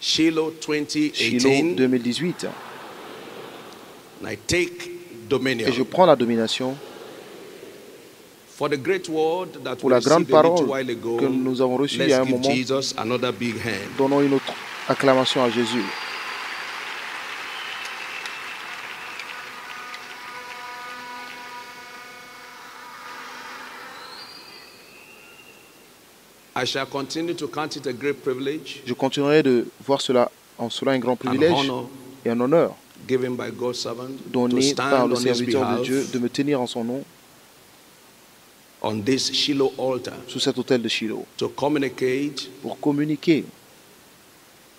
Shiloh Shiloh 2018. And I take dominion. Et je prends la domination For the great word that pour we la grande received a little parole while ago. que nous avons reçue il y Let's a un give moment. Jesus another big hand. Donnons une autre acclamation à Jésus. I shall continue to count it a great privilege Je continuerai de voir cela en cela un grand and privilège honor et un honneur given by God's servant to donné par stand le on his serviteur de behalf Dieu de me tenir en son nom on this Shiloh altar sous cet autel de Shiloh to communicate pour communiquer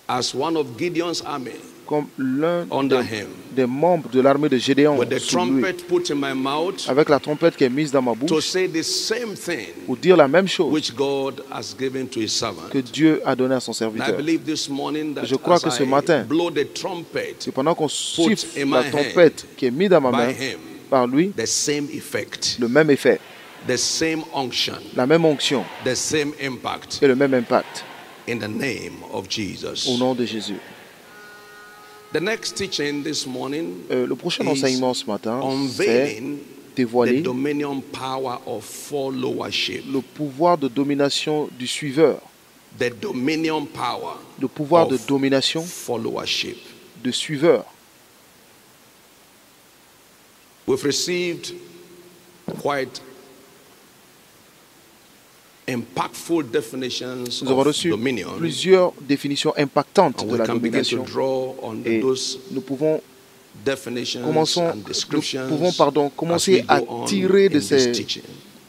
as one of Gideon's army comme l'un under him. des membres de l'armée de Gédéon With the sous lui, trumpet put in my mouth avec la trompette qui est mise dans ma to bouche say the same thing pour dire la même chose which God has given to his servant. que Dieu a donné à son And I serviteur. believe this morning that Je crois as que ce I matin, blow the trumpet Et pendant qu'on in souffle my la hand trompette qui est mise dans ma by main him, par lui, the same effect, le même effet, the same unction, la même onction the same impact et le même impact in the name of Jesus. au nom de Jésus. The next teaching this morning Le prochain enseignement ce matin, c'est unveiling the dévoiler dominion power of followership. le pouvoir de domination du suiveur, The dominion power le pouvoir de of domination followership. de suiveur. We've received quite impactful definitions Nous avons of reçu dominion, plusieurs définitions impactantes and de we la can begin to domination draw on et those nous pouvons definitions and nous descriptions pouvons as we commencer à go on tirer in de this teaching.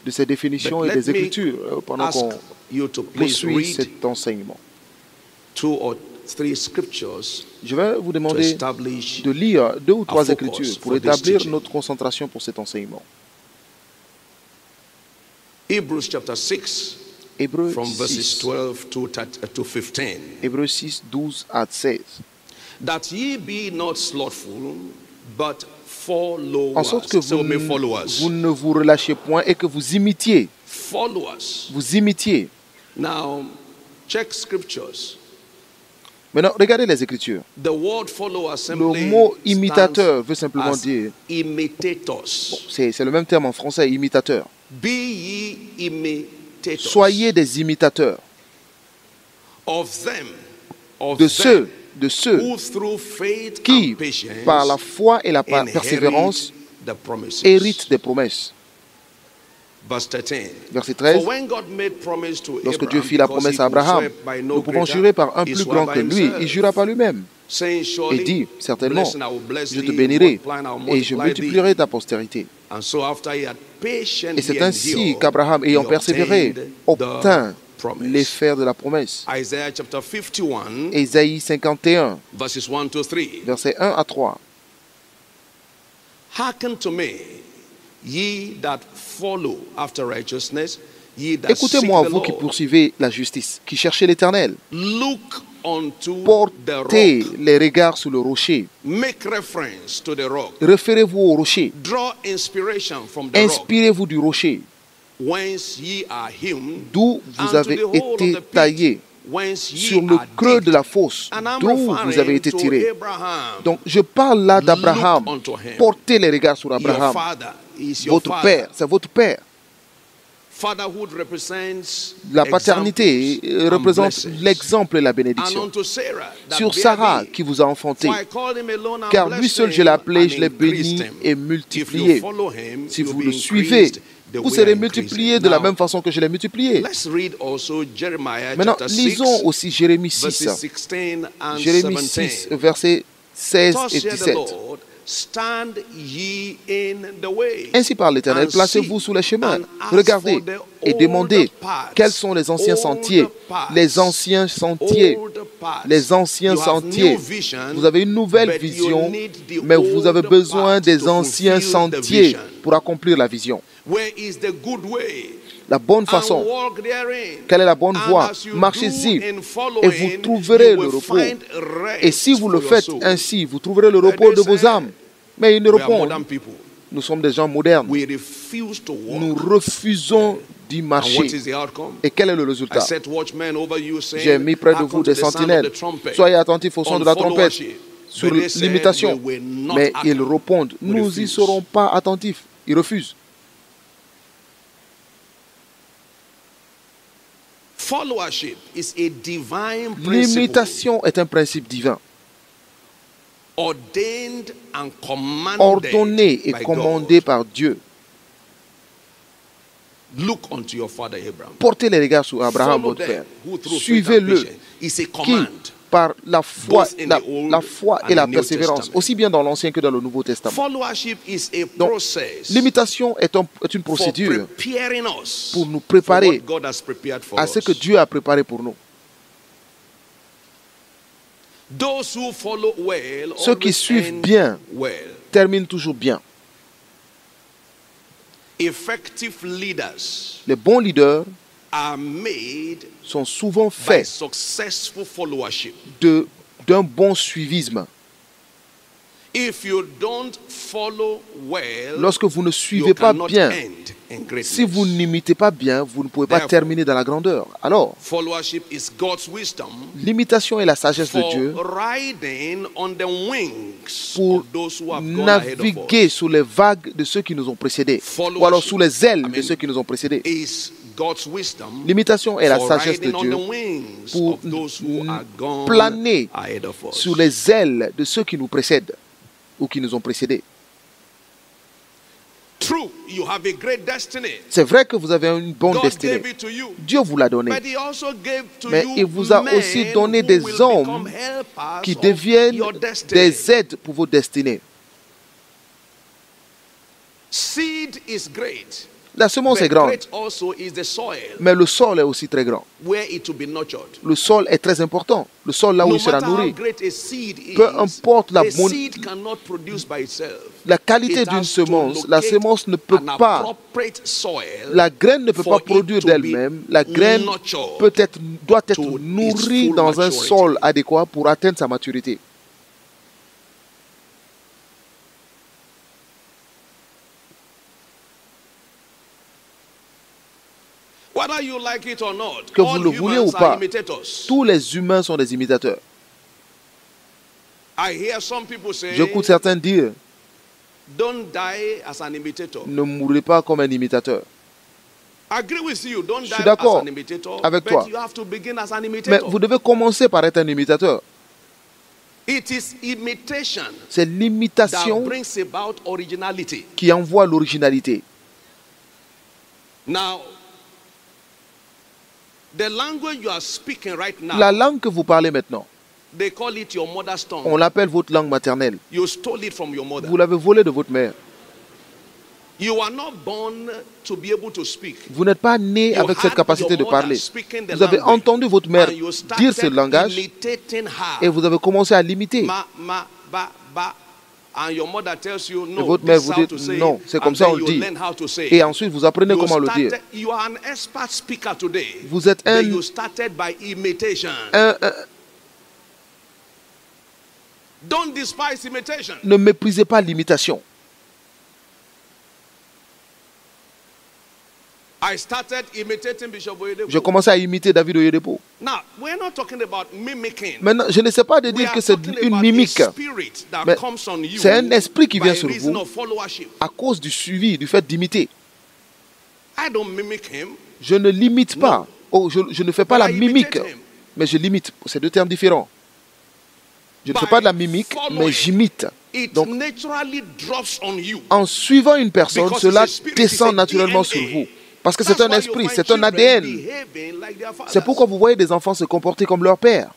ces définitions But et let des me écritures pendant ask qu'on you to please poursuit read cet enseignement. 2 or 3 scriptures Je vais vous to demander establish de lire 2 ou 3 focus écritures pour for this établir teaching. notre concentration pour cet enseignement. Hebrews chapter 6 Hébreux from verses 6, 12 to 15. Hébreux 6, 12 à 16. That ye be not slothful, but En sorte que followers. So may followers. vous ne vous relâchiez point et que vous imitiez. Followers. Vous imitiez. Now, check scriptures. Maintenant, regardez les Écritures. The word follower Le simply mot imitateur veut stands simplement as dire, imitators. c'est le même terme en français, imitateur. Be ye imitators Soyez des imitateurs of them, de ceux who through faith qui, and patience, par la foi et la persévérance, inherit the promises. héritent des promesses. Verse 13. Verset For 13. when God made promise to Lorsque Dieu Abraham, fit la because promesse he à Abraham, could swear by no nous pouvons greater, jurer par un he plus swore grand by que lui. himself, Il jura par lui-même saying, et surely, dit, certainement, blessing, I will bless je te thee, bénirai multiplying, I will et je multiply multiplierai thee. ta postérité. And so after he had patiently Et c'est ainsi endured, qu'Abraham, he ayant persévéré, obtint the promise. l'effet de la promesse. Isaiah chapter 51, Ésaïe 51, verses 1 to 3. versets 1 à 3. Hearken to me, ye that follow after righteousness, ye that seek Écoutez-moi, the vous qui Lord. poursuivez la justice, qui cherchez l'Éternel. Look unto the Portez rock. les regards sur le rocher. Make reference to the rock. Référez-vous au rocher. Draw inspiration from the rock, Inspirez-vous du rocher, whence ye are hewn, d'où vous and avez to the hole of été the pit, taillés, whence ye sur le are creux digged. de la fosse, And I'm d'où vous avez referring été to tirés. Abraham. Donc, je parle là d'Abraham. Look unto him. Portez les regards sur Your Abraham. father is your Votre father. père, c'est votre père. Fatherhood represents La paternité examples and représente blessings. l'exemple et la And bénédiction. unto Sarah, that Sur bare Sarah thee. qui vous a enfanté, For I called him alone and car lui blessed seul je him l'ai appelé, and je l'ai increased béni him. et If you multiplié. follow him, Si you'll vous be le suivez, increased the vous way serez I increased multiplié him. de la Now, même façon que je l'ai multiplié. let's read also Jeremiah Maintenant, chapter 6, lisons aussi Jérémie verses 6. 16 and Jérémie 17. 6, versets 16 Thus et saith the 17. Lord, stand ye in the way. Ainsi parle l'Éternel, and placez-vous see, sur les chemins, and ask regardez for the et demandez old paths, quels sont les anciens old sentiers, paths, les anciens sentiers, old paths. les anciens You have sentiers. new vision, Vous avez une nouvelle but you vision, need the mais vous avez old besoin paths des to anciens fulfill the sentiers vision. pour accomplir la vision. Where is the good way? La bonne And façon, walk therein. quelle est la bonne And voie? as you Marchez-y do in following, et vous trouverez you le will repos. find rest Et si vous le for your faites soul. ainsi, vous trouverez le repos de vos âmes. Mais ils ne We are répondent. modern people. Nous sommes des gens modernes. We refuse to walk Nous refusons dit And what marcher. is the outcome? Et quel est le I résultat? set watchmen over you, saying, J'ai mis près de hearken vous to des the sound of sentinelles. the trumpet. Soyez attentifs au son de la On trompette, followership. sur But they said, l'imitation. we will not Mais hearken. ils répondent, We nous n'y refuse. serons pas attentifs. Ils refusent. Followership is a divine principle L'imitation est un principe divin, ordained and commanded ordonné et by commandé God. par Dieu. Look unto your father Abraham. Portez les regards sur Abraham, Follow votre them père. who through faith and Suivez-le, patience is a qui, command. par la foi, both in the Old la foi and et la the New persévérance, Testament. aussi bien dans l'Ancien que dans le Nouveau Testament. Followership is a Donc, process l'imitation est une for procédure preparing us pour nous for préparer what God has prepared for à ce us. que Dieu a préparé pour nous. Those who follow well Ceux qui always suivent end bien well. terminent toujours bien. Effective leaders Les bons leaders are made sont souvent by faits successful followership. d'un bon suivisme. If you don't follow well, Lorsque vous ne you suivez pas cannot bien, end in greatness. si vous n'imitez pas bien, vous ne pouvez pas Therefore, terminer dans la grandeur. Alors, followership is God's wisdom l'imitation et la sagesse de for Dieu riding on the wings pour of those who have gone ahead of naviguer us. sous les vagues de ceux qui nous ont précédés, Followership, ou alors sous les ailes I de mean, ceux qui nous ont précédés. Is God's wisdom L'imitation et la for sagesse de riding on Dieu the wings pour of those who are gone planer ahead of us. sous les ailes de ceux qui nous précèdent ou qui nous ont précédés. True, you have a great destiny. C'est vrai que vous avez une bonne God destinée. gave it to you. Dieu vous l'a donné. But he also gave to Mais you il vous a men aussi donné who des will hommes become helpers qui of deviennent your destiny. des aides pour vos destinées. Seed is great. La semence est But grande, great also is the soil mais le sol est aussi très grand. where it will be nurtured. Le sol est très important. Le sol là où No il sera matter how nourri. great a seed is, Peu importe la a bonne- seed cannot produce by itself. La qualité It d'une has to semence, la locate semence ne peut an pas, appropriate soil la graine ne peut for pas produire it to be d'elle-même. La graine nurtured doit être to its nourrie full dans un maturity. sol adéquat pour atteindre sa maturité. Whether you like it or not, Que vous all le voulez ou humans pas, are imitators. tous les humains sont des imitateurs. I hear some people say, J'écoute certains dire, don't die as an imitator. ne mourrez pas comme un imitateur. I agree with you, don't Je die suis as d'accord an imitator, avec but toi. you have to begin as an Mais imitator. vous devez commencer par être un imitateur. It is imitation C'est that l'imitation brings about originality. qui envoie l'originalité. Now, the language you are speaking right now, La langue que vous parlez maintenant, they call it your mother's tongue. on l'appelle votre langue maternelle. You stole it from your mother. Vous l'avez volée de votre mère. You are not born to be able to speak. Vous n'êtes pas né You avec cette had capacité your de mother parler. speaking the Vous avez language, entendu votre mère and you dire ce started langage imitating her. et vous avez commencé à l'imiter. Ma, ba, ba. And your mother tells you, Et no, votre mère this is vous how dit to say non, it, c'est comme and ça then on le you dit. learn how to say Et it. ensuite vous apprenez comment le dire. You are an expert speaker today. Vous êtes But you started by imitation. Don't despise imitation. Ne méprisez pas l'imitation. I started imitating Bishop Oyedepo. J'ai commencé à imiter David Oyedepo. Now, we're not talking about mimicking. Maintenant, je ne sais pas de We dire are que c'est talking une about mimique. a spirit that Mais comes on you c'est un esprit qui vient by sur reason vous of followership. à cause du suivi, du fait d'imiter. I don't mimic him. Je ne l'imite pas. Oh, je ne fais pas But la I mimique, imitate him. mais je l'imite. C'est deux termes différents. Je ne fais By pas de la mimique, mais following, j'imite. It Donc, naturally drops on you. en suivant une personne, Because cela it's a spirit, descend it's a naturellement DNA. sur vous. Parce que c'est That's un why you esprit, find c'est un children ADN. behaving like their fathers. C'est pourquoi vous voyez des enfants se comporter comme leur père.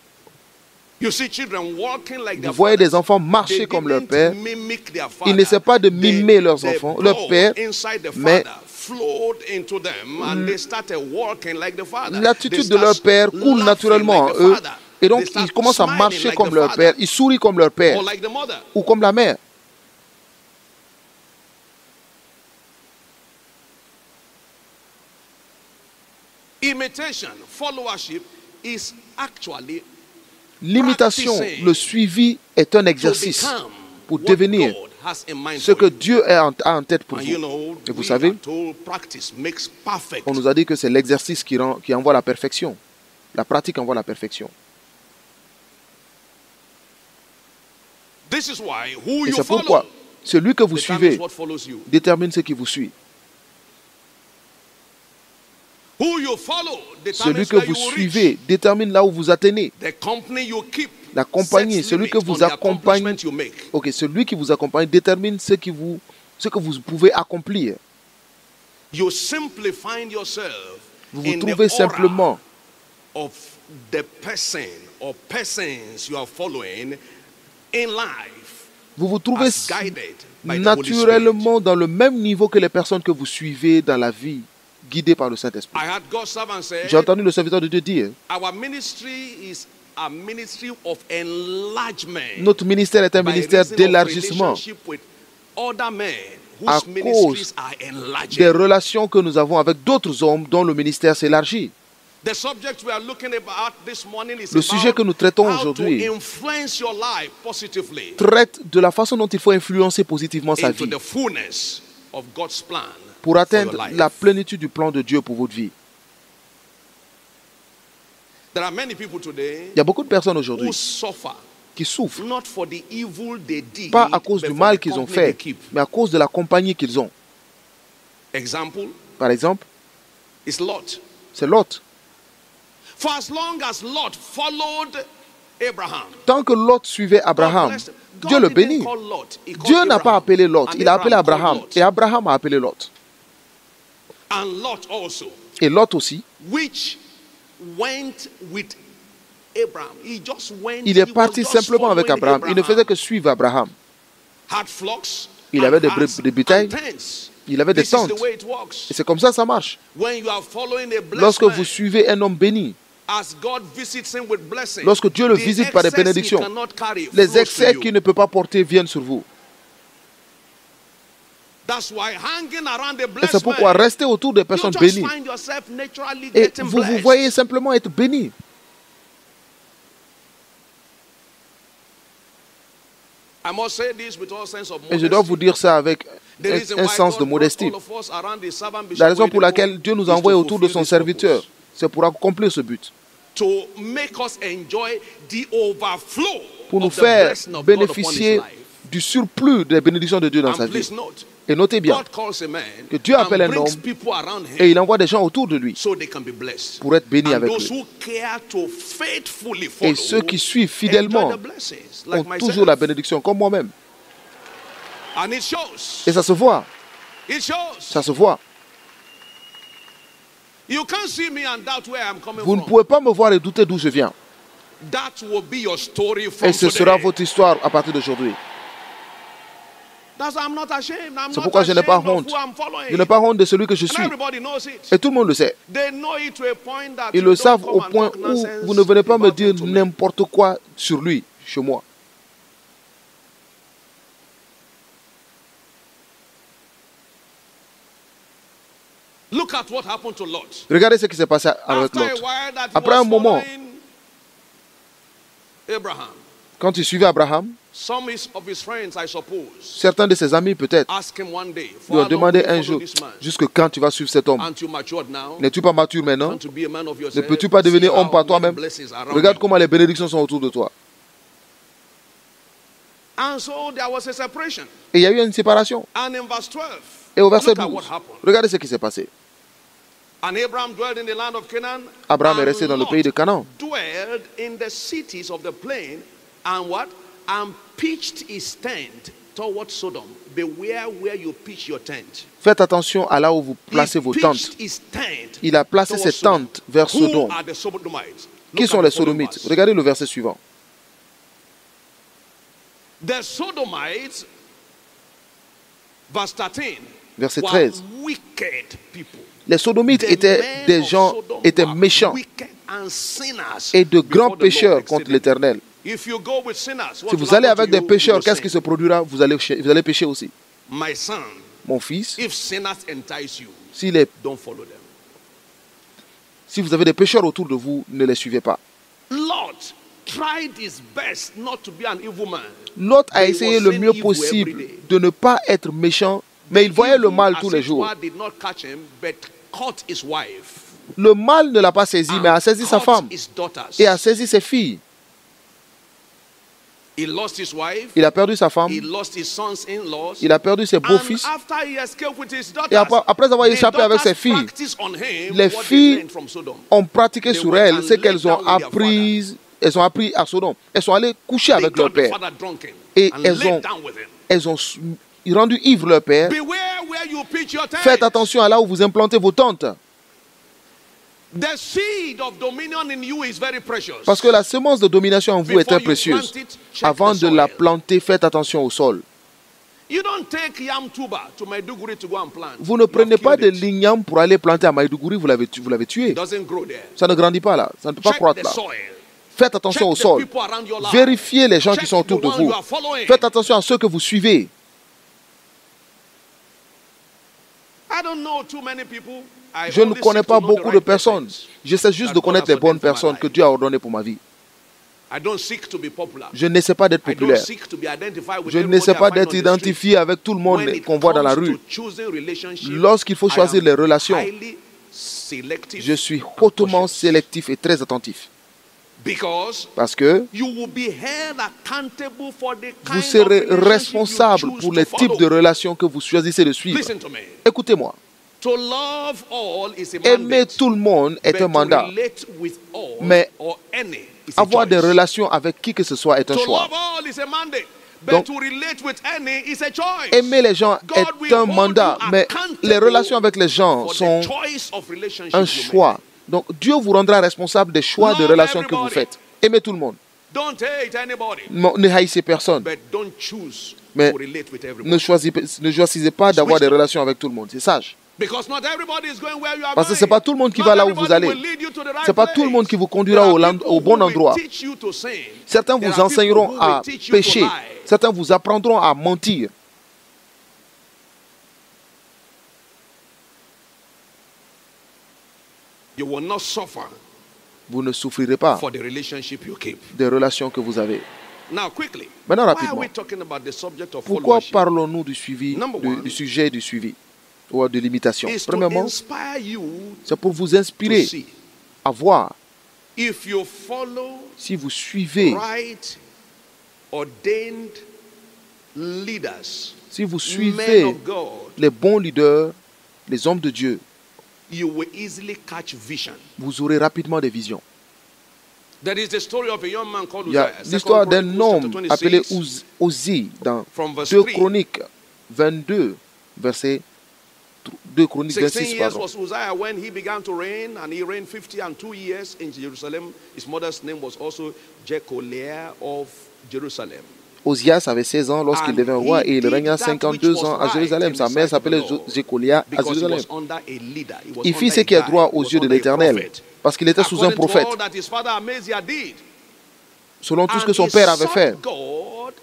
You see children walking like their Vous voyez fathers. des enfants marcher They comme leur didn't père. mimic their Ils n'essaient pas de mimer leurs The enfants, leur blood père, inside the mais father flowed into them and they started walking like the father. l'attitude They de leur start père coule laughing naturellement like en the eux. father. Et donc, They start ils commencent à smiling marcher like comme the leur father père. Ils sourient comme leur père or like the mother. ou comme la mère. Imitation, followership is actually L'imitation, practicing le suivi est un to exercice become pour what devenir God has in mind ce for que you. Dieu a en tête pour And you vous. know, Et vous we savez, are told practice makes perfect. on nous a dit que c'est l'exercice qui envoie la perfection. La pratique envoie la perfection. This is why who Et you c'est follow pourquoi celui que vous determines suivez what follows you. détermine ce qui vous suit. Who you follow Celui determines que where vous you will suivez reach. détermine là où vous atteignez. The company you keep La compagnie, sets celui que limit on vous the accompagne, accomplishment you make. ok, celui qui vous accompagne détermine ce que vous pouvez accomplir. You simply find yourself Vous vous in the trouvez aura simplement of the person or persons you are following in life Vous vous trouvez as guided by the Holy Spirit. naturellement dans le même niveau que les personnes que vous suivez dans la vie, guidées par le Saint-Esprit. I had God's servant say, J'ai entendu le serviteur de Dieu dire, our ministry is a ministry of enlargement. notre ministère est un by ministère reason of d'élargissement relationship with other men à whose ministries cause are enlarging. des relations que nous avons avec d'autres hommes dont le ministère s'élargit. The subject we are looking at this morning is Le sujet que nous traitons how aujourd'hui to influence your life positively traite de la façon dont il faut influencer positivement sa into vie the fullness of God's plan pour for atteindre your life. la plénitude du plan de Dieu pour votre vie. There are many people today Il y a beaucoup de personnes who aujourd'hui suffer qui souffrent, not for the evil they did, pas à cause but du for mal the qu'ils ont company fait, they keep. mais à cause de la compagnie qu'ils ont. Example Par exemple, is Lot. c'est Lot. For as long as Lot followed Abraham, Tant que Lot suivait Abraham, God blessed him. God Dieu le didn't bénit. call Lot, he called Dieu n'a pas Abraham. appelé Lot, And il a appelé called Abraham. Lot. Et Abraham a appelé Lot. And Lot also, Et Lot aussi, which went with Abraham. He just went. il est he was parti just simplement avec following Abraham. Il ne faisait que suivre Abraham. Had flocks. Il and avait des herds des bétails, and tents. il avait des This is tentes. the way it works. Et c'est comme ça marche. When you are following a blessed Lorsque man, vous suivez un homme béni, as God visits him with blessings, lorsque Dieu le the visite par des excess he bénédictions, cannot carry les flows to excès you. qu'il ne peut pas porter viennent sur vous. That's why hanging around a Et blessed c'est pourquoi man, rester autour des you personnes just bénies. find yourself naturally Et getting vous blessed. voyez simplement être béni. I must say this with all sense of Et je dois modesty. vous dire ça avec The reason un why sens de God brought modestie. all of us around the servant Bishop La raison pour Oyedepo laquelle Dieu nous is to envoie autour de fulfill son this serviteur, purpose. c'est pour accomplir ce but. To make us enjoy the overflow Pour nous of the faire blessing of God upon his bénéficier life. du surplus des bénédictions de Dieu dans And sa vie. please note, Et notez bien God calls a man que Dieu appelle and un brings homme people around him et il envoie des gens autour de lui so they can be blessed. pour être bénis And avec those lui. who care to faithfully follow Et ceux qui suivent fidèlement enjoy the blessings, like ont myself. toujours la bénédiction, comme moi-même. And it shows. Et ça se voit, It shows. ça se voit. You can't see me and doubt where I'm coming Vous ne from. pouvez pas me voir et douter d'où je viens. That will be your story from Et ce today. sera votre histoire à partir d'aujourd'hui. That's why I'm not ashamed. I'm C'est not pourquoi je n'ai pas ashamed of honte. who I'm following. Je n'ai pas honte de celui que je And suis. everybody knows it. Et tout le monde le sait. They know it to a point that Ils you le don't savent come au and point talk où nonsense vous ne venez pas me about dire him to me. n'importe quoi sur lui, chez moi. Look at what happened to Lot. Regardez ce qui s'est passé avec After a Lot. while that he Après was un moment, following Abraham, quand il suivait Abraham, some of his friends, I suppose, certains de ses amis peut-être asked him one day, lui "For ont how long demandé will you un follow jour, this man? jusque quand tu vas suivre cet homme? Aren't you matured now? N'es-tu pas mature maintenant? Want to be a man of Ne yourself? peux-tu pas devenir See homme par how many toi-même? blessings around Regarde you." comment les bénédictions sont autour de toi. And so there was a separation. Et il y a eu une séparation. And in verse 12, Et au verset look at 12, what happened. regardez ce qui s'est passé. And Abraham dwelled in the land of Canaan. Abraham est and resté dans le Lot pays de Canaan. dwelled in the cities of the plain, and what? And pitched his tent towards Sodom. Beware where you pitch your tent. Faites attention à là où vous placez He vos pitched tentes. his tent Il a placé towards ses Sodom. tentes vers Who Sodome. are the Sodomites? Qui Look sont at les the following Sodomites? verse. Regardez le verset suivant. The Sodomites, verse 13, Verset were 13. wicked people. Les Sodomites The étaient men des of gens, Sodom étaient were méchants wicked and sinners et de before grands the Lord pécheurs contre exceedingly. l'Éternel. If you go with sinners, what Si will vous allez happen avec to des you? pécheurs, You will qu'est-ce qui sin. se produira? Vous allez pécher aussi. My son, Mon fils, if sinners entice you, si don't follow them. vous avez des pécheurs autour de vous, ne les suivez pas. Lot tried his best not to be an evil man. L'autre a But he essayé was le saying mieux evil possible every day. de ne pas être méchant, mais il voyait le Evil, mal as tous les it jours. were, did not catch him, but caught his wife. Le mal ne l'a pas saisi, mais a saisi sa Caught femme his daughters. et a saisi ses filles. He lost his wife. Il a perdu sa femme, He lost his sons-in-laws. il a perdu ses And beaux-fils. after he escaped with his daughters, Et après avoir the échappé avec ses daughters filles, practiced on him les what they filles learned from Sodom. ont pratiqué They sur went elles and ce qu'elles lay ont down with their appris. Elles ont appris à Sodome. Elles sont allées coucher They avec leur got the père. father drunken Et and elles laid ont, down with him. elles ont rendu ivre leur père. Beware where you pitch your tent. Faites attention à là où vous implantez vos tentes. The seed of dominion in you is very precious. Parce que la semence de domination en vous est Before très you précieuse. plant it, check Avant the de la soil. planter, faites attention au sol. You don't take yam tuber to Maiduguri to go and plant. Vous ne You have prenez pas de killed it. l'igname pour aller planter à Maïdougouri, vous l'avez tué. It doesn't grow there. Ça ne grandit pas là, ça ne peut pas Check croître the là. soil. Faites attention Check au the sol. people around your life. Vérifiez les gens Check qui sont autour the de one vous. you are following. Faites attention à ceux que vous suivez. I don't know too many people. I Je ne only connais seek pas to know the beaucoup de right personnes. persons. J'essaie juste that de God connaître has les bonnes ordained for my personnes que life. Dieu a ordonnées pour ma vie. I don't seek to be popular. Je n'essaie pas d'être I don't populaire. seek to be identified with Je everybody n'essaie I pas find d'être on the identifié street. avec tout le monde When it qu'on voit dans la comes rue. to choosing relationship, Lorsqu'il faut I choisir am les relations, highly selective je suis and hautement cautious. sélectif et très attentif. Because Parce que you will be held accountable for the vous kind serez of relationship responsable you choose pour to les types follow. de relations que vous choisissez de suivre. Listen to me. Écoutez-moi. To love all is a Aimer mandate. tout le monde est But un to mandat. relate with all Mais or any is a avoir des choice. relations avec qui que ce soit est un To choix. love all is a mandate. But Donc, to relate with any is a choice. aimer les gens God will est un hold mandat, you mais accountable les relations avec les gens for the sont choice of relationship un you choix. Donc Dieu vous rendra responsable des choix de Love relations que vous everybody. faites. Aimez tout le monde. make. Don't hate anybody, Ne haïssez personne. but don't choose Mais to relate with everybody. Ne choisissez pas d'avoir des relations avec tout le monde. C'est sage. Because not everybody is going where you are Parce que going. ce n'est pas tout le monde qui Not va là où everybody vous allez. will lead you to the right Ce n'est pas tout le monde place. qui vous conduira There au are people au bon who will endroit. teach you to sin. Certains There vous are people enseigneront who à will teach you to pécher. lie. Certains vous apprendront à mentir. You will not suffer Vous ne souffrirez pas for the relationship you keep. des relations que vous avez. Now, quickly, Maintenant, why are rapidement. we talking about the subject of Pourquoi followership? parlons-nous du suivi, Number one, du sujet du suivi ou de l'imitation? Is to Premièrement, inspire you c'est pour vous to inspirer see. à voir If you follow si vous suivez, right, ordained leaders, si vous men suivez of God, les bons leaders, les hommes de Dieu, you will easily catch vision. vous aurez rapidement des visions. There is the story of a young man called Il y a Uzziah. l'histoire Second d'un Chronicles homme chapter appelé 26, Ozie dans from verse 2 3. Chroniques 22, verset 2 Chroniques 16 26, years pardon. was Uzziah when he began to reign, and he reigned 52 years in Jerusalem. His mother's name was also Jecoliah of Jerusalem. Osias avait 16 ans lorsqu'il And devint roi he et il did régna that 52 which was ans à right Jérusalem. in Sa the mère sight of the s'appelait Lord, Jécolia à because he Jérusalem. was under a leader. He was Il fit under ce a qui est guide. droit He aux was yeux de under a l'Éternel, prophet. parce qu'il était sous un According to prophète, all that his father Amaziah did. selon tout ce And que son he père avait sought fait. God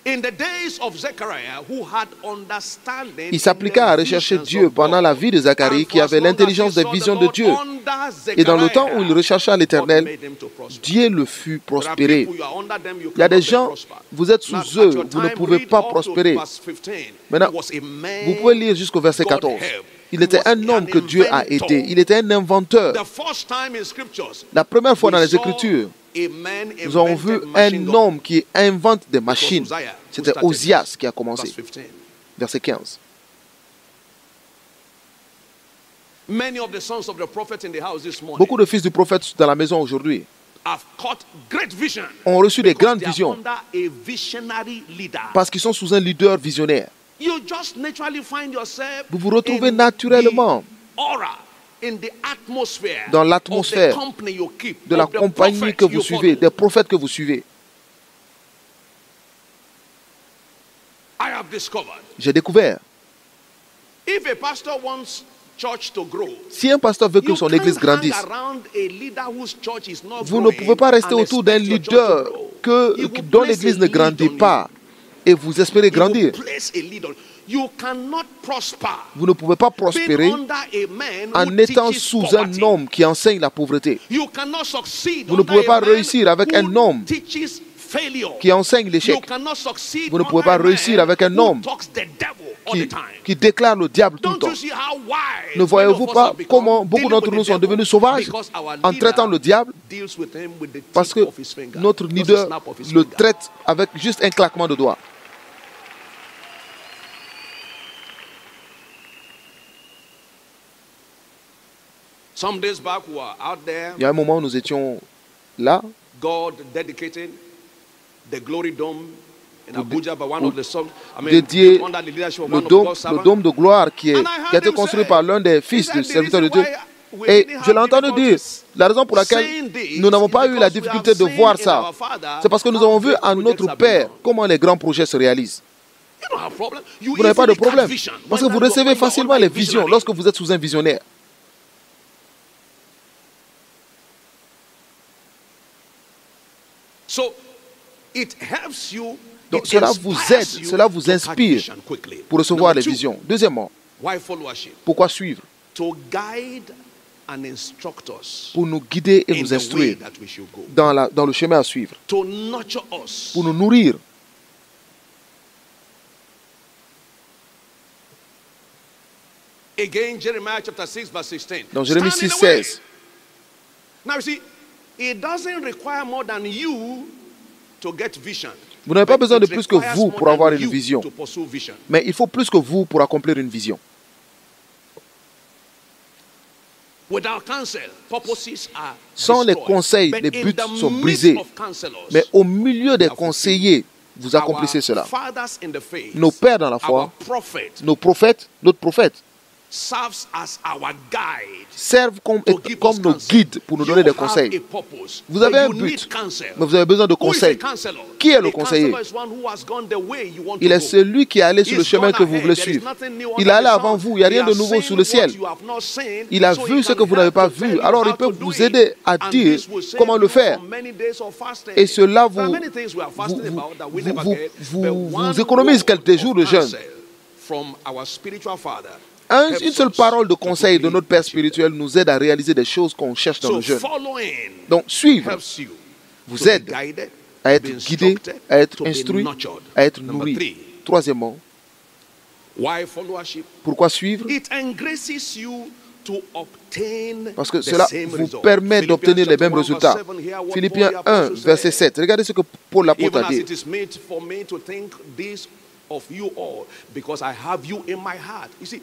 in the days of Zechariah, who had understanding Il s'appliqua à in the rechercher visions Dieu of pendant God. la vie de Zacharie, And qui for as avait long as l'intelligence he des sought visions the de Lord Dieu. under Et dans le temps où il Zechariah, rechercha God l'Éternel, made him to prosper. Dieu le fit There are prospérer. people, you are under them, you Il y a des cannot gens, prosper. vous êtes sous Now, eux, at your vous ne time, pouvez read pas up to prospérer. verse 15. Maintenant, He was a man vous pouvez lire jusqu'au verset God 14. helped. Il He était was un homme an que Dieu a inventor. aidé. Il était un inventeur. The first time in scriptures, La première fois dans we les saw Écritures, a man nous avons vu invented machine un gun. homme qui invente des machines. Uzziah who C'était started Osias qui a Verse commencé. 15. Verset 15. Many of the sons of the prophet in the house this morning Beaucoup de fils du prophète dans la maison aujourd'hui have caught great vision ont reçu des because grandes they are visions under a visionary leader. parce qu'ils sont sous un leader visionnaire. You just naturally find yourself Vous vous retrouvez in naturellement the aura, in the atmosphere dans of l'atmosphère the company you keep, de la of the compagnie prophet que vous you suivez, follow. des prophètes que vous suivez. I have discovered J'ai découvert, if a pastor wants church to grow, si un pasteur veut que you son can't église grandisse, hang around a leader whose church is not vous ne growing pouvez pas rester and autour d'un expect your church to leader grow. He will dont place l'église a ne lead grandit on pas et vous espérez you. He will grandir. place a lead on You cannot prosper Vous ne pouvez pas being prospérer under a man en who étant teaches sous poverty. un homme qui enseigne la pauvreté, You cannot succeed Vous ne under pouvez a pas man réussir avec who un homme teaches failure. qui enseigne You l'échec. cannot succeed Vous ne pouvez under pas a man réussir avec un who homme talks the devil all the time. qui déclare le diable tout le Don't temps. you see how wise Ne voyez-vous many of us pas have become comment beaucoup dealing d'entre with nous the sont devil? devenus sauvages Because our en traitant leader le diable? deals with him with the Parce tip que of his finger, notre just a leader snap of his le finger. traite avec juste un claquement de doigts. Some days back we were out there, Il y a un moment où nous étions là, God dedicated the Glory Dome in Abuja by one of the sons. dédié under the leadership of le one of God's le servants. dôme de gloire qui And I a heard été him construit say, par l'un des he fils said, du the serviteur de reason Dieu. why we Et didn't je l'ai have entendu dire, difficulties la raison pour laquelle saying this nous n'avons is pas eu la because we difficulté have de seen voir in ça, our Father c'est parce que nous how avons vu great en projects notre have been Père done. comment les grands projets se réalisent. You don't have problem. You Vous n'avez pas de easily catch problème, vision parce que when vous you're recevez facilement under les a visions visionary. lorsque vous êtes sous un visionnaire. So it helps you. Donc It cela vous inspires aide, you cela vous to catch inspire vision quickly. pour recevoir Number les two, visions. Deuxièmement, why followership? pourquoi suivre? To guide and instruct us Pour nous guider et in nous the way instruire that we should go. dans le chemin à suivre, To nurture us. pour nous nourrir. Again, Jeremiah chapter 6, verse 16. Dans Jérémie Stand in 6, the way. 16, Now you see, it doesn't require more than you to get vision. vous n'avez pas But besoin de it plus que requires vous more pour than avoir une you vision. to pursue vision. Mais il faut plus que vous pour accomplir une vision. Without counsel, purposes are Sans les destroyed. conseils, But les in buts the sont midst brisés. of counselors, Mais au milieu des conseillers, vous accomplissez our cela. fathers in the faith, Nos pères dans la our foi, prophet nos prophètes, notre prophète, serves as our guide servent comme to give us nos counsel. guides pour nous You donner des have conseils. a purpose, Vous avez but un you but, need counsel. mais vous avez besoin de Who is a conseils. counselor? Qui est le A conseiller? counselor is one who has gone the way you want Il to est go. celui qui est allé sur le He's chemin gone que vous ahead. voulez There is suivre. nothing new Il under est allé the avant sun. vous, il n'y a rien He de has nouveau seen sous le ciel. what you have not seen, Il a so vu he ce que can vous n'avez help pas to tell vu. you Alors il how peut to do vous it. aider à And dire this will save comment le you faire. from many days of fasting. Et cela There are vous, many things we are fasting vous, about that we vous, never vous, get, vous, but vous one économise word quelques jours de of jeûne. counsel from our spiritual father helps Une seule us parole de to conseil de quickly notre Père achieve spirituel nous aide à réaliser des choses qu'on cherche dans So le jeûne. following Donc suivre helps you vous to be aide guided, à to être be guidé, instructed, à être to be instruit, nurtured. à être Number nourri. three, Troisièmement, why followership? pourquoi suivre? It engraces you to obtain Parce que the cela same vous result. permet d'obtenir les Philippians mêmes chapter 1 résultats. verse 7, hear what Philippiens Paul the 1, apostle verset said. 7. Regardez ce que Paul l'apôtre Even a as dit. it is made for me to think this of you all, because I have you in my heart. You see,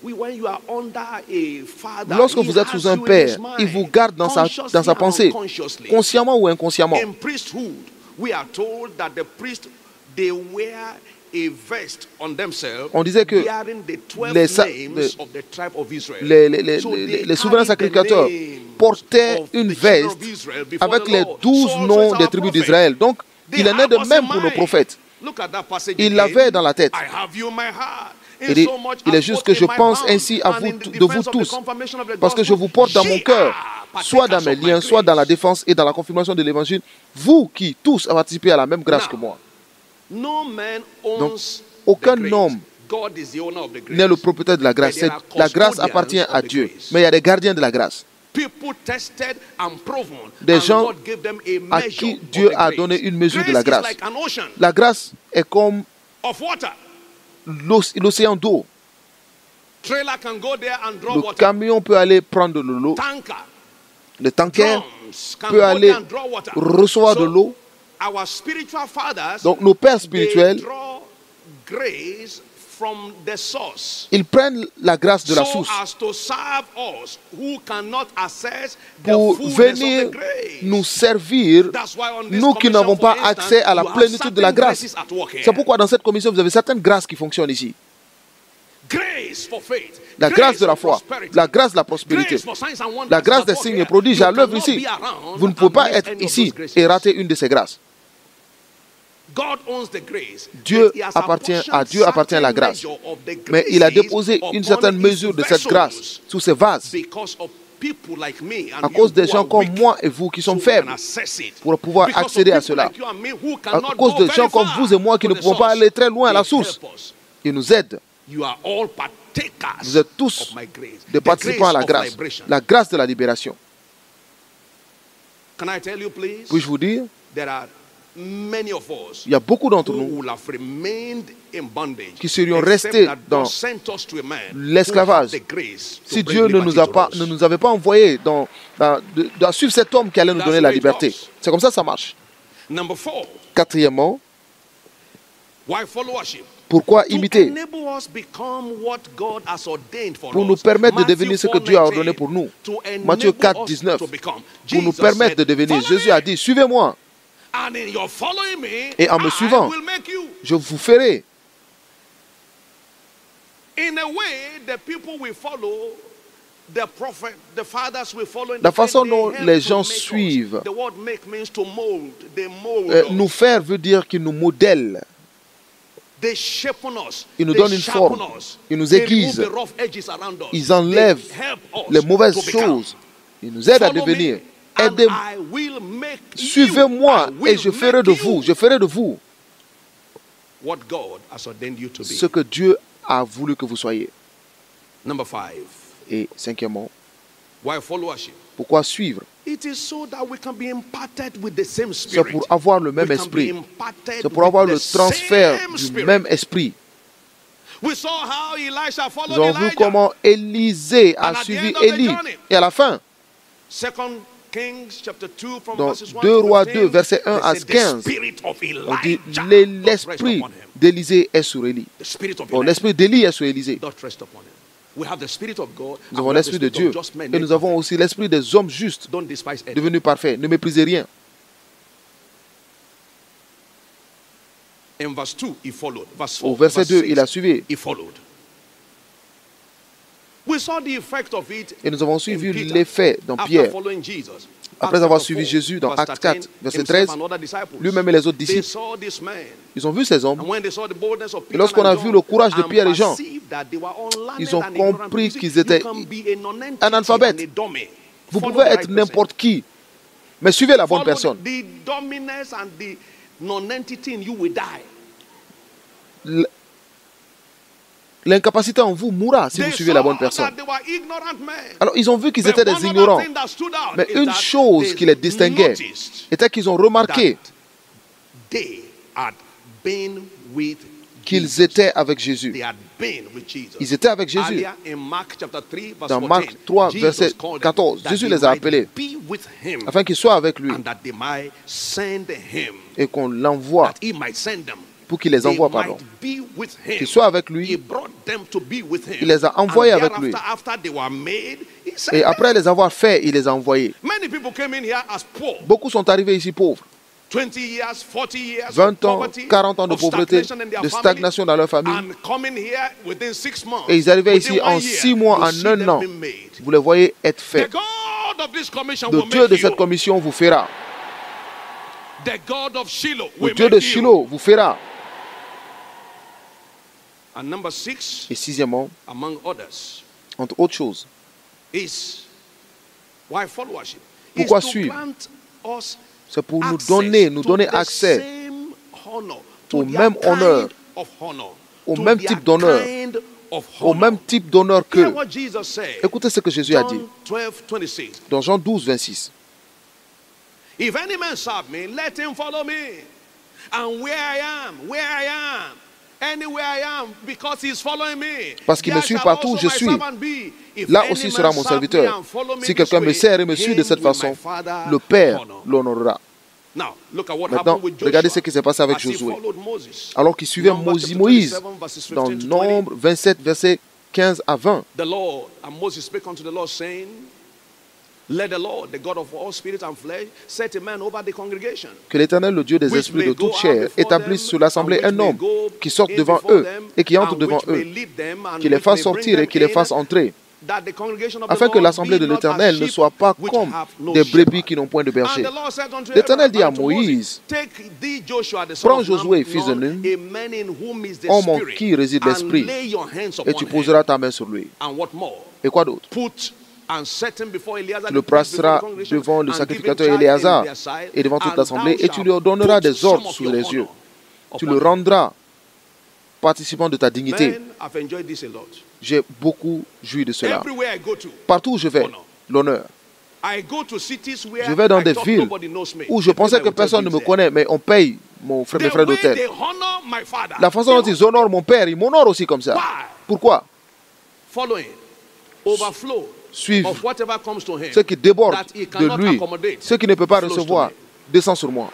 when you are under a father, Lorsque he vous êtes has sous un you in père, his mind, il vous garde dans sa consciously and pensée, unconsciously. consciemment ou inconsciemment. In priesthood, we are told that the priest, they wear a vest on themselves, On disait que bearing the 12 les names of the tribe of Israel. Les So they souverains carry the sacrificateurs names portaient of une the children veste of Israel before avec the les Lord. 12 So also noms is des our tribus prophet. d'Israël. Donc, They il en est have de us même in pour nos mind. prophètes. Look at that passage Il again. l'avait dans la tête. I have you in my heart. Il dit, Insomuch il est as juste both que in je my pense bound ainsi à and vous, in the de vous defense of the tous, confirmation of the parce que je gospel, vous porte dans mon ye cœur, are soit dans partakers mes of my liens, soit dans la grace. défense et dans la confirmation de l'évangile, vous qui tous avez participé à la même grâce Now, que moi. No man Donc, owns aucun the grace. homme God is the owner of the grace. n'est le propriétaire de la grâce. But there are La grâce custodians appartient of à the Dieu. grace. Mais il y a des gardiens de la grâce. People tested and proven, Des and gens God gave them a à measure qui of Dieu the a grace. donné une mesure de Grace la is grâce. like an ocean La grâce est comme of water. l'océan d'eau. Trailer can go there and draw Le water. camion peut aller prendre de l'eau. Tanker, Le tanker drums can peut go aller there and draw water. recevoir de So, l'eau. our spiritual fathers, Donc nos pères they spirituels, draw grace from the source. ils prennent la grâce de la So source as to serve us who cannot access the pour fullness venir of the grace. nous servir, That's why on this nous qui n'avons commission, pas for instance, accès à la you have plénitude de la certain grâce. graces at work here. C'est pourquoi dans cette commission, vous avez certaines grâces qui fonctionnent ici. Grace for faith. La grâce de la foi, for prosperity. la grâce de la prospérité, Grace for signs and wonders la grâce at des work signes here. et prodiges You à l'œuvre cannot ici. be around Vous ne pouvez and pas miss être any of ici those graces. et rater une de ces grâces. God owns the grace, Dieu but he has appartient à apportioned Dieu appartient la certain grâce. measure of the Mais il a graces déposé une upon certaine his mesure de cette grâce vessels sous ces vases because of people like me and à you cause des who gens are comme weak, moi et vous qui so sont we can faibles access it. pour pouvoir Because of accéder à people cela. like you and me who À cannot cause go de very gens comme far vous et moi qui to ne the pouvons pas source, aller très loin à la they source. help us. Il nous aide. You are all partakers Vous êtes tous of my grace. des The participants à la grace of grâce. liberation. La grâce de la libération. Can I tell you, please? Puis-je vous dire, There are many of us il y a beaucoup d'entre who nous will have remained in bondage, qui serions except restés that dans God sent us to a man who l'esclavage. had the grace to si bring Dieu ne nous, liberty to us. ne nous avait pas envoyés dans suivre cet homme qui allait nous That's donner the la way it liberté. goes. C'est comme ça que ça marche. Number 4, Quatrièmement, why followership? pourquoi To imiter? enable us become what God has ordained for Pour us. nous permettre de Matthew devenir ce que 4:19, Dieu a ordonné pour nous. to enable Matthieu 4, us 19. to become. Pour nous Jesus permettre de said, devenir. "Follow Jésus a me, dit, suivez-moi, and in your following me, Et en me I suivant, will make you." je vous ferai. In a way, the people we follow, the prophet, the fathers we follow in La the faith, façon they dont help les to gens make us. suivent. The word make means to mold. They mold us. Nous faire veut dire qu'il nous modèle. They shape us. Ils nous They donnent une sharpen forme. us. Ils nous They aiguisent. remove the rough edges around us. Ils enlèvent They help us les mauvaises to become. choses. Ils nous aident à Follow devenir. me, and Aidez, I will make you. suivez-moi I will et je ferai make de you vous. Je ferai de vous what God has ordained you to be. ce que Dieu a voulu que vous soyez. Number 5. Et cinquièmement, Why followership? pourquoi suivre? It is so that we can be imparted with the same C'est spirit. pour avoir le même We can be esprit. imparted C'est pour avoir with le the transfert same du spirit. même esprit. We saw how Elisha followed Nous avons vu Elijah. comment Élisée And a at the suivi end of the Élie. journey, Et à la fin, 2 Kings chapter 2 from dans verses 1 2 to Rois 15, 2, versets 1 à they said, 15, the spirit of on dit Elijah doth rest l'esprit upon him. d'Élisée est sur Élie. The spirit of Bon, Elijah l'esprit d'Élie est sur Élisée. doth rest upon him. We have the spirit of God. Nous and avons we have the l'esprit de spirit Dieu. of just men Et made nous avons perfect. aussi l'esprit des hommes justes, Don't despise anyone. devenus parfaits. Ne méprisez rien. In verse 2, he followed. Verse 4, Au verset verse 2, 6, il a suivi. he followed. We saw the effect of it Et nous avons in suivi Peter l'effet dans after Pierre. following Jesus. Après Acts avoir chapter suivi 4, Jésus dans verse Actes 13, 4, verset himself 13, and other disciples. lui-même et les autres They disciples, saw this man. ils ont vu ces hommes. And when they saw the boldness of Et Peter lorsqu'on a and vu John, le courage de and Pierre et Jean, perceived that they were unlearned ils ont and ignorant compris people. qu'ils étaient You can be a non-entity analphabètes. and a dummy. Vous Follow pouvez the être right person. n'importe qui, mais suivez la bonne Follow personne. The dominance and the non-entity in you will die. L'incapacité en vous mourra si They vous suivez la bonne saw personne. that they were ignorant men. Alors, ils ont vu qu'ils But étaient one des other ignorants. thing that stood out Mais is une that chose they qui les distinguait noticed était qu'ils ont remarqué that they had been with qu'ils Jesus. étaient avec Jésus. They had been with Jesus. Ils étaient avec Jésus. Earlier in Mark chapter 3, verse Dans 14, Marc 3, Jesus verset called them 14, that Jésus they les a might appelés be with him, afin qu'ils soient avec lui and that they might send him, et qu'on l'envoie, that he might send them. pour qu'il les They envoie, pardon. might be with him. Qu'ils soient avec He lui. brought them to be with him. Il les a envoyés And avec lui. thereafter, after they were made, he sent Et them. après les avoir faits, il les a envoyés. Many people came in here as poor. Beaucoup sont arrivés ici pauvres. 20 years, 40 years 20 of ans, poverty, 40 ans de of pauvreté, stagnation in their de family, stagnation dans leur famille. and coming here within 6 months. Et ils arrivaient within ici 1 en year, 6 mois, you en see 1 them an. being made. Vous les voyez être The faits. God of this commission Le will Dieu make de cette you. commission vous fera. The God of Shiloh Le will Dieu make de you. Shiloh vous fera. And number 6, Et sixièmement, among others, entre autres choses, is why followership. Pourquoi Is to suivre? grant us c'est pour nous access donner to the accès same honor, to au their même kind honneur, of honor, au to même their type d'honneur, kind of au honor. même type d'honneur Hear qu'eux. what Jesus said. Écoutez ce que Jésus a dit John 12, 26. dans Jean 12, 26. If any man serve me, let him follow me. And where I am, anywhere I am, because he's following me. Parce qu'il me there suit shall partout où also je my suis. servant be. If Là any aussi man sera mon serve me serviteur. and follow me Si this quelqu'un me way, sert et me suit de him cette will my façon, Father le Père honor. l'honorera. Now, look at what Maintenant, happened with Joshua. regardez ce qui s'est passé avec as he Josué. followed Moses. Alors qu'il suivait Numbers chapter Moïse 27, verses 15 dans to 20. Nombre 27, versets 15 à 20. The Lord, and Moses spake unto the Lord, saying, let the Lord, the God of all spirit and flesh, set a man over the congregation. Que l'Éternel, le Dieu des esprits de toute chair, établisse sur l'assemblée un homme qui sorte devant eux et qui entre devant eux, qui les fasse sortir et qui les fasse entrer, afin que l'assemblée de l'Éternel ne soit pas comme des brebis qui n'ont point de berger. L'Éternel dit à Moïse, prends Josué, fils de Nun, homme en qui réside l'Esprit, et tu poseras ta main sur lui. Et quoi d'autre? Tu le placeras devant le sacrificateur Éléazar et devant toute l'assemblée, et tu lui donneras des ordres sous les yeux. Tu le rendras participant de ta dignité. Man, I've enjoyed this a lot. J'ai beaucoup joui de cela. Everywhere I go to, Partout où je vais, honor. l'honneur. I go to cities where Je vais dans I des thought villes nobody knows me. où je pensais que personne ne me connaît, mais on paye mes frais d'hôtel. They honor my father. La façon dont ils honorent mon père, ils m'honorent aussi comme ça. Why? Pourquoi? Following, overflow Suivre of whatever comes to him ce qui déborde that he de cannot lui, accommodate ce qui ne peut pas flows to recevoir, me. descend sur moi.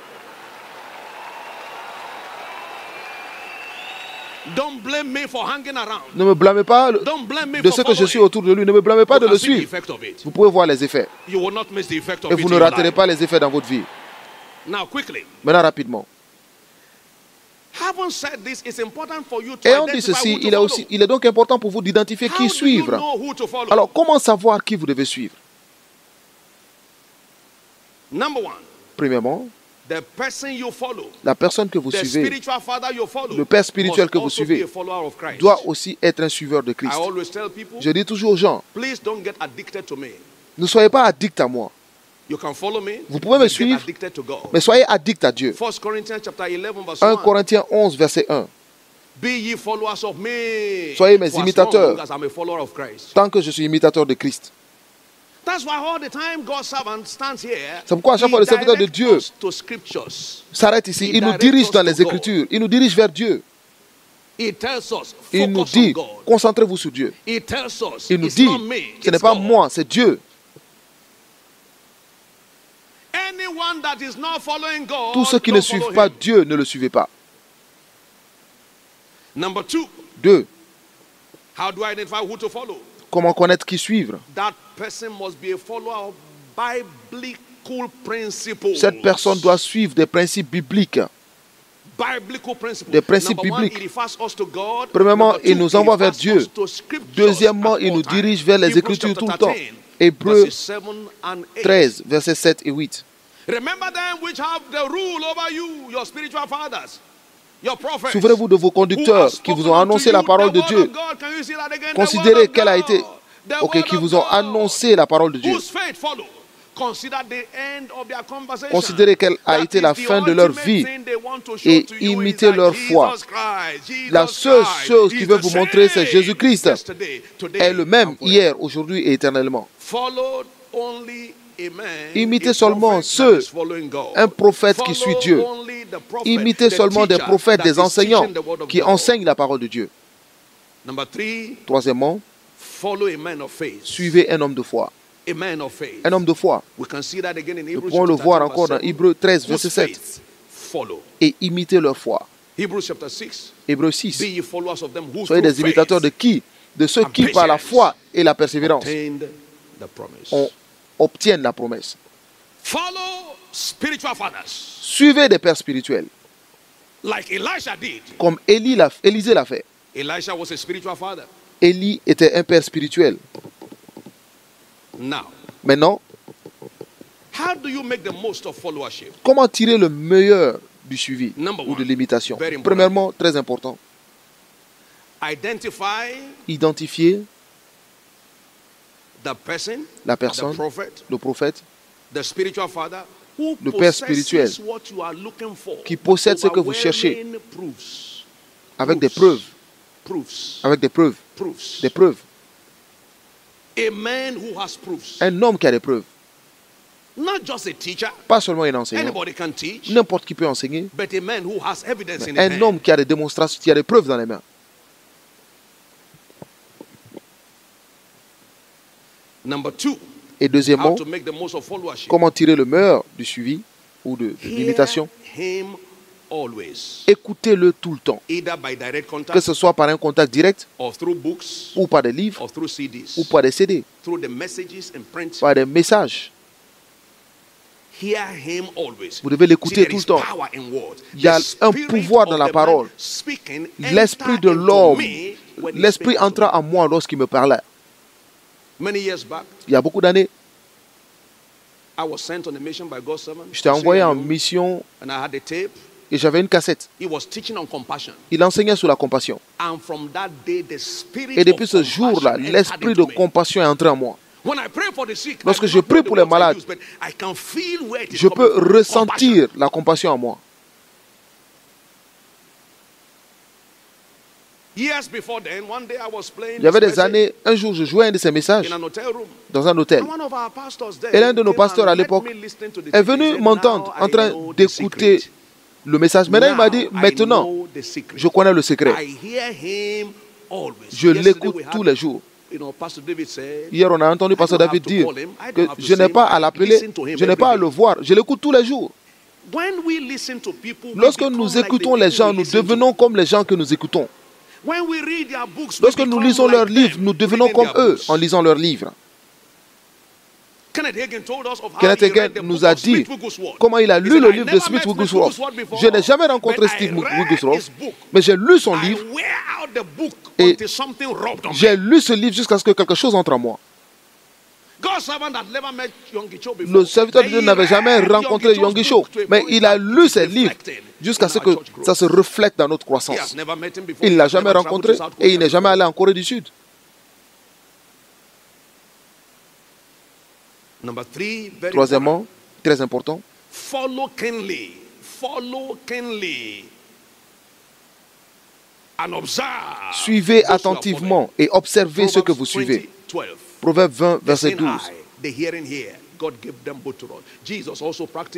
Don't blame me for hanging around. Ne me blâmez pas Don't blame me de for ce que je suis following. autour de lui. Ne me blâmez pas de You le can see the suivre. effect of it. Vous pouvez voir les effets. You will not miss the effect of Et it vous in ne your raterez life. pas les effets dans votre vie. Now, quickly. Maintenant, rapidement. Having said this, it's important for you to Ayant dit identify ceci, who to follow. il est donc important pour vous d'identifier How qui do you suivre. know who to follow? Alors, comment savoir qui vous devez suivre? Number one, Premièrement, the person you follow, la personne que vous the suivez, spiritual father you follow, le père spirituel must que vous also suivez, be a follower of Christ. doit aussi être un suiveur de Christ. I always tell people, Je dis toujours aux gens, please don't get addicted to me. ne soyez pas addicts à moi, You can follow me, vous pouvez me but get suivre, addicted to God. mais soyez addicts à Dieu. 1 Corinthians chapter 11 verse 1 1. Corinthiens 11, verset 1. Be ye followers of me. Soyez mes for as imitateurs. long as I'm a follower of Christ. Tant que je suis imitateur de Christ. That's why all the time God's servant stands here. C'est pourquoi à chaque fois le serviteur de He Dieu directs us to scriptures. s'arrête ici, He il nous directs dirige us dans to les God. Écritures, il nous dirige vers Dieu. He tells us, Il nous focus on dit, God. concentrez-vous sur Dieu. He tells us, Il nous it's dit, not me, ce n'est it's pas God. moi, c'est Dieu. Anyone that is not following God, Tous ceux qui ne don't suivent follow pas him. Dieu, ne le suivez pas. Number two, 2. how do I identify who to follow? Comment connaître qui suivre? That person must be a follower of biblical principles. Cette personne doit suivre des principes bibliques. Biblical principles. Des principes Number one, bibliques. it refers us to God. Premièrement, Number il two, nous it envoie vers refers Dieu. us to scriptures Deuxièmement, at il all nous times. dirige vers les Hebrews Écritures chapter tout le temps. 13, Hébreux verses 7 and 8. 13, versets 7 et 8. Remember them which have the rule over you, your spiritual fathers, your prophets. Souvenez-vous de vos conducteurs qui vous ont annoncé la parole de Dieu. Considérez quelle a été, qui vous ont annoncé la parole de Dieu. Considérez quelle a été la fin de leur vie et imitez leur foi. La seule chose qu'ils veulent vous montrer, c'est Jésus-Christ est le même hier, aujourd'hui et éternellement. Imitez seulement un prophète qui suit Dieu. Imitez seulement des prophètes, des enseignants qui enseignent la parole de Dieu. Troisièmement, suivez un homme de foi. Un homme de foi. Nous pouvons le voir encore dans Hébreux 13, verset 7. Et imitez leur foi. Hébreux 6. Soyez des imitateurs de qui? De ceux qui, par la foi et la persévérance, obtiennent la promesse. Suivez des pères spirituels. Comme Élisée l'a fait. Élie était un père spirituel. Maintenant, comment tirer le meilleur du suivi ou de l'imitation? Premièrement, très important, identifier la personne, le prophète, le père spirituel qui possède ce que vous cherchez avec des preuves. Avec des preuves. Des preuves. Un homme qui a des preuves. Pas seulement un enseignant. N'importe qui peut enseigner. Mais un homme qui a des démonstrations, qui a des preuves dans les mains. Et deuxièmement, comment tirer le meilleur du suivi ou de l'imitation? Écoutez-le tout le temps. Que ce soit par un contact direct, ou par des livres, ou par des CD, par des messages. Vous devez l'écouter tout le temps. Il y a un pouvoir dans la parole. L'esprit de l'homme, l'esprit entra en moi lorsqu'il me parlait. Il y a beaucoup d'années, j'étais envoyé en mission et j'avais une cassette. Il enseignait sur la compassion. Et depuis ce jour-là, l'esprit de compassion est entré en moi. Lorsque je prie pour les malades, je peux ressentir la compassion en moi. Il y avait des années, un jour, je jouais un de ces messages dans un hôtel. Et l'un de nos pasteurs à l'époque est venu m'entendre en train d'écouter le message. Maintenant, il m'a dit, maintenant, je connais le secret. Je l'écoute tous les jours. Hier, on a entendu Pasteur David dire que je n'ai pas à l'appeler, je n'ai pas à le voir, je l'écoute tous les jours. Lorsque nous écoutons les gens, nous devenons comme les gens que nous écoutons. Lorsque nous lisons leurs livres, nous devenons comme eux en lisant leurs livres. Kenneth Hagin nous a dit comment il a lu le livre de Smith Wigglesworth. Je n'ai jamais rencontré Steve Wigglesworth, mais j'ai lu son livre et j'ai lu ce livre jusqu'à ce que quelque chose entre en moi. Le serviteur de Dieu n'avait jamais rencontré Yonggi Cho, mais il a lu ses livres jusqu'à ce que ça se reflète dans notre croissance. Il ne l'a jamais rencontré et il n'est jamais allé en Corée du Sud. Troisièmement, très important, suivez attentivement et observez ce que vous suivez. Proverbe 20, verset 12.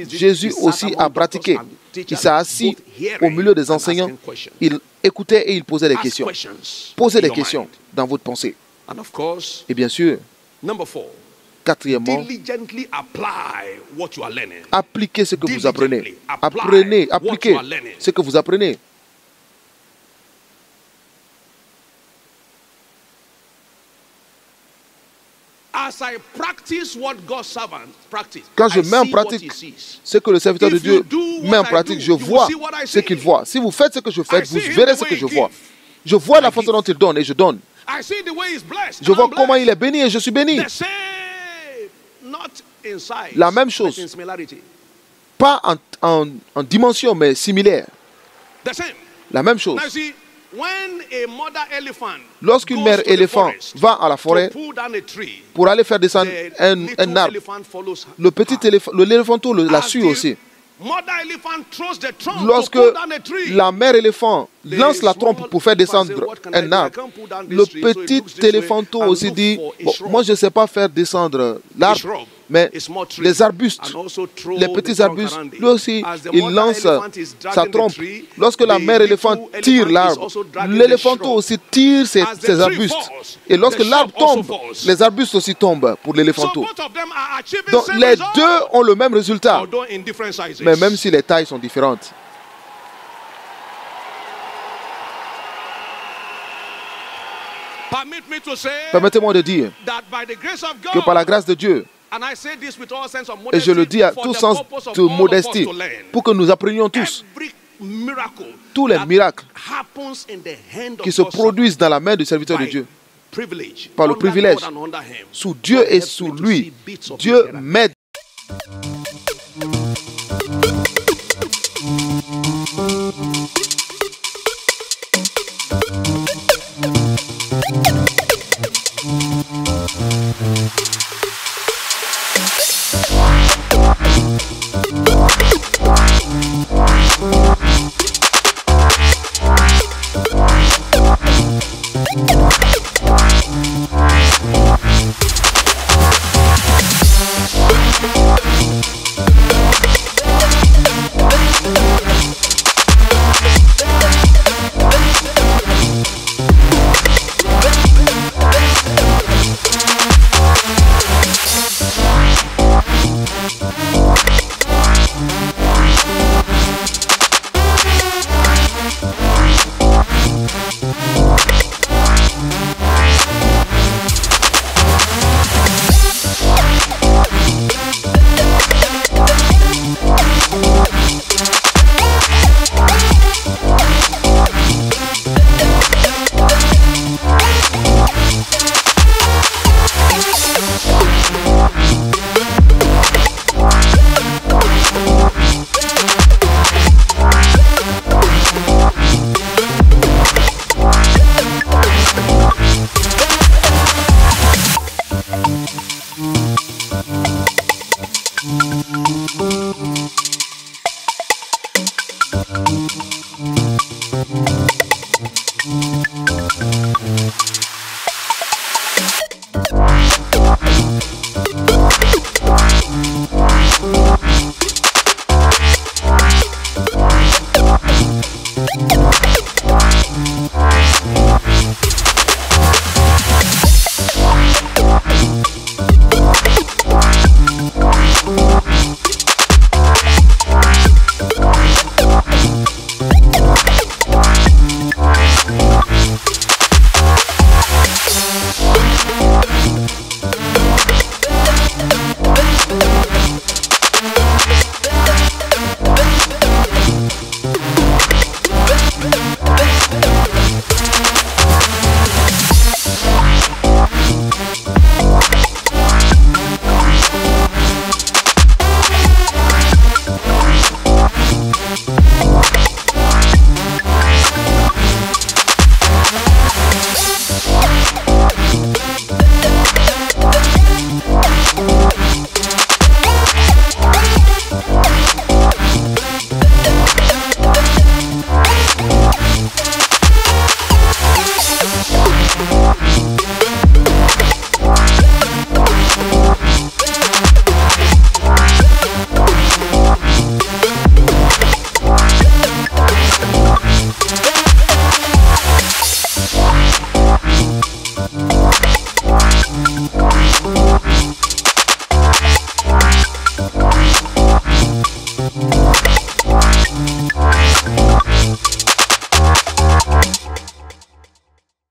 Jésus aussi a pratiqué. Il s'est assis au milieu des enseignants. Il écoutait et il posait des questions. Posez des questions dans votre pensée. Et bien sûr, quatrièmement, appliquez ce que vous apprenez. Appliquez ce que vous apprenez. Quand je mets en pratique ce que le serviteur de Dieu met en pratique, je vois ce qu'il voit. Si vous faites ce que je fais, vous verrez ce que je vois. Je vois la façon dont il donne et je donne. Je vois comment il est béni et je suis béni. La même chose. Pas en dimension, mais similaire. La même chose. Lorsqu'une mère éléphant va à la forêt pour aller faire descendre un arbre, l'éléphanteau la suit aussi. Lorsque la mère éléphant lance la trompe pour faire descendre un arbre, le petit éléphanteau aussi dit, bon, moi je ne sais pas faire descendre l'arbre, mais les arbustes, les petits arbustes, lui aussi, il lance sa trompe. Lorsque la mère éléphant tire l'arbre, l'éléphanteau aussi tire ses arbustes. Et lorsque l'arbre tombe, les arbustes aussi tombent pour l'éléphanteau. Donc les deux ont le même résultat, mais même si les tailles sont différentes. Permettez-moi de dire que par la grâce de Dieu, et je le dis à tout sens de modestie, pour que nous apprenions tous les miracles qui se produisent dans la main du serviteur de Dieu, par le privilège, sous Dieu et sous lui. Dieu m'aide